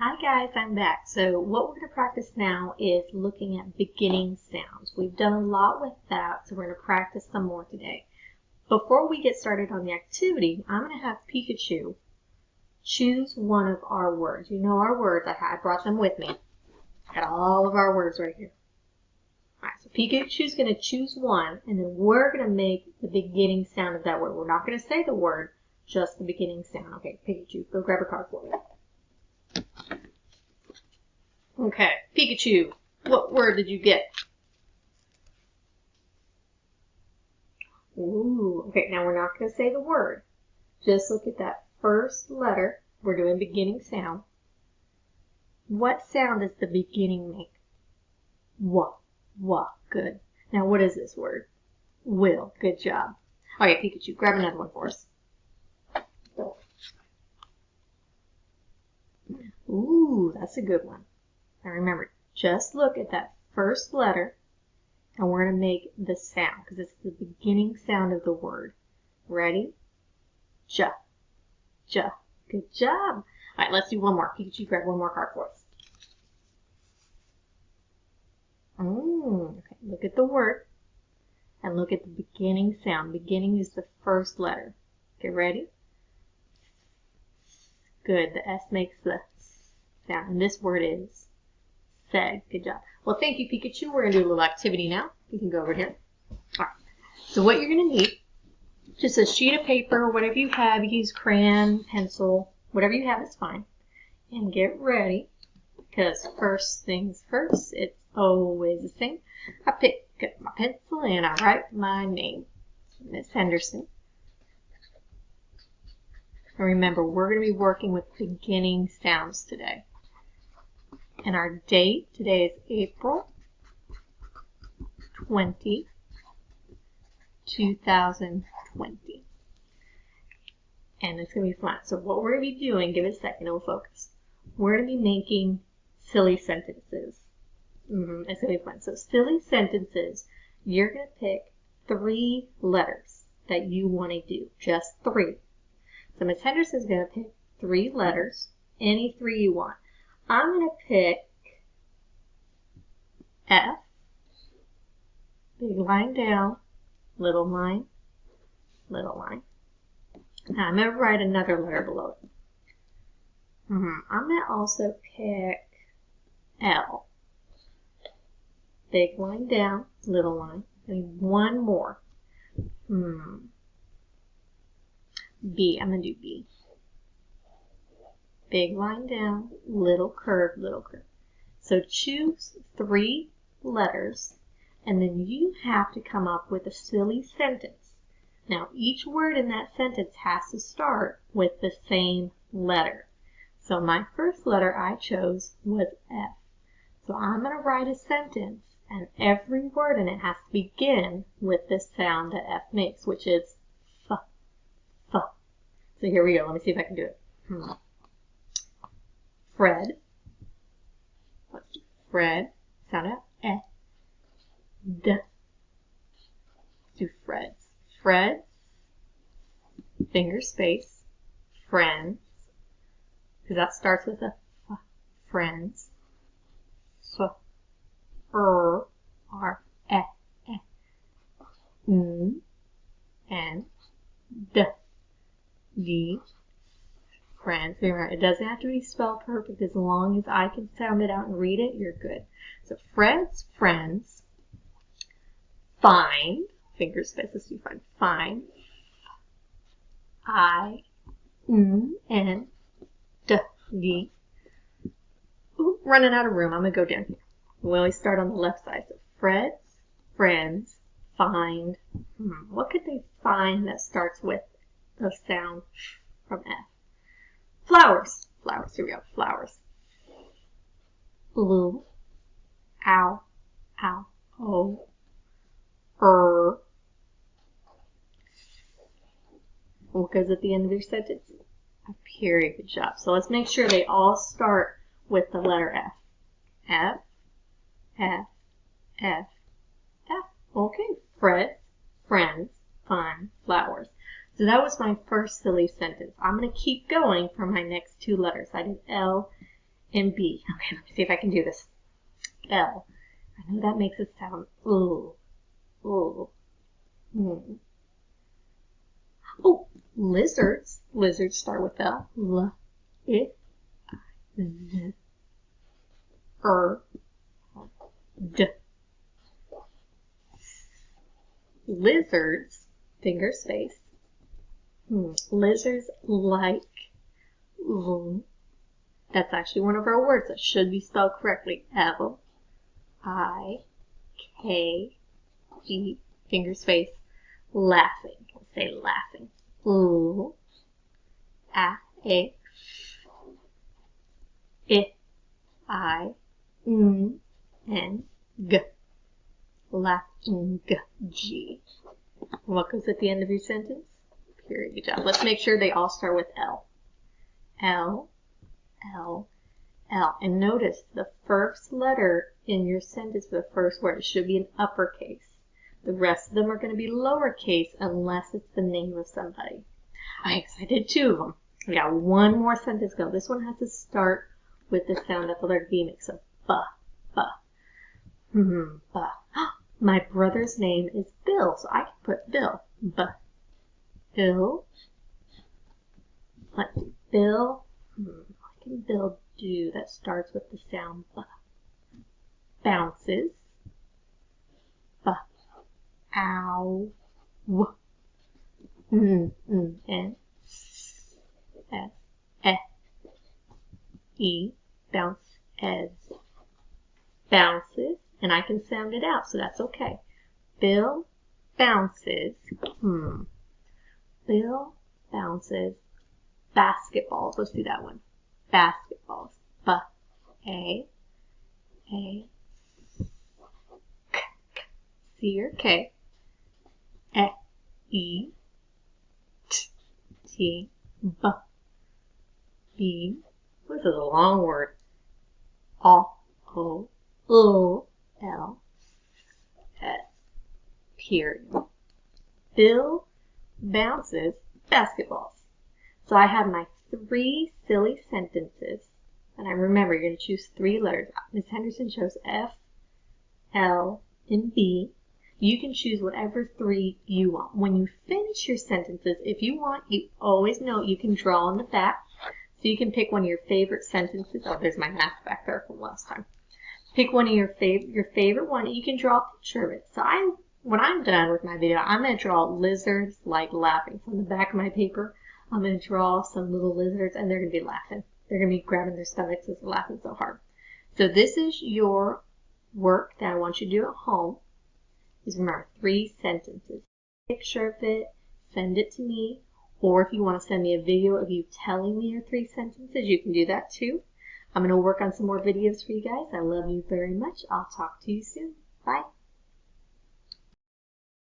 Hi guys, I'm back. So what we're going to practice now is looking at beginning sounds. We've done a lot with that, so we're going to practice some more today. Before we get started on the activity, I'm going to have Pikachu choose one of our words. You know our words. I brought them with me. Got all of our words right here. Alright, so Pikachu's going to choose one, and then we're going to make the beginning sound of that word. We're not going to say the word, just the beginning sound. Okay, Pikachu, go grab a card for me. Okay, Pikachu, what word did you get? Ooh, okay, now we're not going to say the word. Just look at that first letter. We're doing beginning sound. What sound does the beginning make? Wah, wah, good. Now what is this word? Will, good job. Okay, Pikachu, grab another one for us. Ooh, that's a good one. Now remember, just look at that first letter, and we're going to make the sound, because it's the beginning sound of the word. Ready? Ja. Ja. Good job. All right, let's do one more. Pikachu, grab one more card for us. Okay, look at the word, and look at the beginning sound. Beginning is the first letter. Okay, ready? Good. The S makes the sound, and this word is said. Good job. Well, thank you, Pikachu. We're going to do a little activity now. You can go over here. All right. So what you're going to need, just a sheet of paper, whatever you have. You use crayon, pencil, whatever you have is fine. And get ready, because first things first, it's always the same. I pick up my pencil and I write my name, Miss Henderson. And remember, we're going to be working with beginning sounds today. And our date today is April 20, 2020. And it's going to be fun. So what we're going to be doing, give it a second, it'll focus. We're going to be making silly sentences. It's going to be fun. So silly sentences, you're going to pick 3 letters that you want to do. Just 3. So Miss Henderson's going to pick 3 letters, any 3 you want. I'm going to pick F, big line down, little line, little line. Now I'm going to write another letter below it. I'm going to also pick L, big line down, little line. I need one more. B, I'm going to do B. Big line down, little curve, little curve. So choose 3 letters, and then you have to come up with a silly sentence. Now, each word in that sentence has to start with the same letter. So my first letter I chose was F. So I'm going to write a sentence, and every word in it has to begin with the sound that F makes, which is F, F. So here we go. Let me see if I can do it. Fred. Let's do Fred. Sound out. D. Let's do Freds. Freds. Finger space. Friends. Because that starts with a F. Friends. F. R. E. N. D. Friends. Remember, it doesn't have to be spelled perfect. As long as I can sound it out and read it, you're good. So Fred's friends. Find. Finger space. Let's do find. Find. I. N. D. Ooh, running out of room. I'm going to go down here. We always start on the left side. So Fred's friends. Find. What could they find that starts with the sound from F? Flowers. Flowers. Here we go. Flowers. Blue. Ow. Ow. O. What goes at the end of your sentence? A period. Good job. So let's make sure they all start with the letter F. F. F. F. F. Okay. Fred. Friends. Fun. Flowers. So that was my first silly sentence. I'm going to keep going for my next 2 letters. I did L and B. Okay, let me see if I can do this. L. I know that makes it sound ooh. Ooh. Hmm. Oh, lizards. Lizards start with L. L. I. Z. D. Lizards. Finger space. Lizards like. That's actually one of our words that should be spelled correctly. L. I. K. G. Finger space. Laughing. Say laughing. Ooh. A. A. I. I. N. G. Laughing. G. What goes at the end of your sentence? Period. Good job. Let's make sure they all start with L. L. L. L. And notice the first letter in your sentence for the first word should be an uppercase. The rest of them are going to be lowercase unless it's the name of somebody. Okay, so I did 2 of them. We got one more sentence go. This one has to start with the sound that the letter B makes. So, ba, ba. Ba. My brother's name is Bill, so I can put Bill. B. Bill. Let's see. Bill. What can Bill do that starts with the sound B? Bounces. B. Ow. W. N. S. E. E. Bounce. Ez. Bounces. And I can sound it out, so that's okay. Bill bounces. Bill bounces basketballs. Let's do that one. Basketballs. B. A. A. K. C or K. E. E. T. T. B. B. This is a long word. O. O. O. L. S. Period. Bill bounces basketballs. So I have my 3 silly sentences. And I remember you're going to choose 3 letters. Ms. Henderson chose F, L, and B. You can choose whatever 3 you want. When you finish your sentences, if you want, you always know you can draw on the back. So you can pick one of your favorite sentences. Oh, there's my math back there from last time. Pick one of your favorite one. You can draw a picture of it. So when I'm done with my video, I'm going to draw lizards like laughing. From the back of my paper, I'm going to draw some little lizards, and they're going to be laughing. They're going to be grabbing their stomachs as they're laughing so hard. So this is your work that I want you to do at home. Is remember 3 sentences. Picture of it, send it to me, or if you want to send me a video of you telling me your 3 sentences, you can do that too. I'm going to work on some more videos for you guys. I love you very much. I'll talk to you soon. Bye.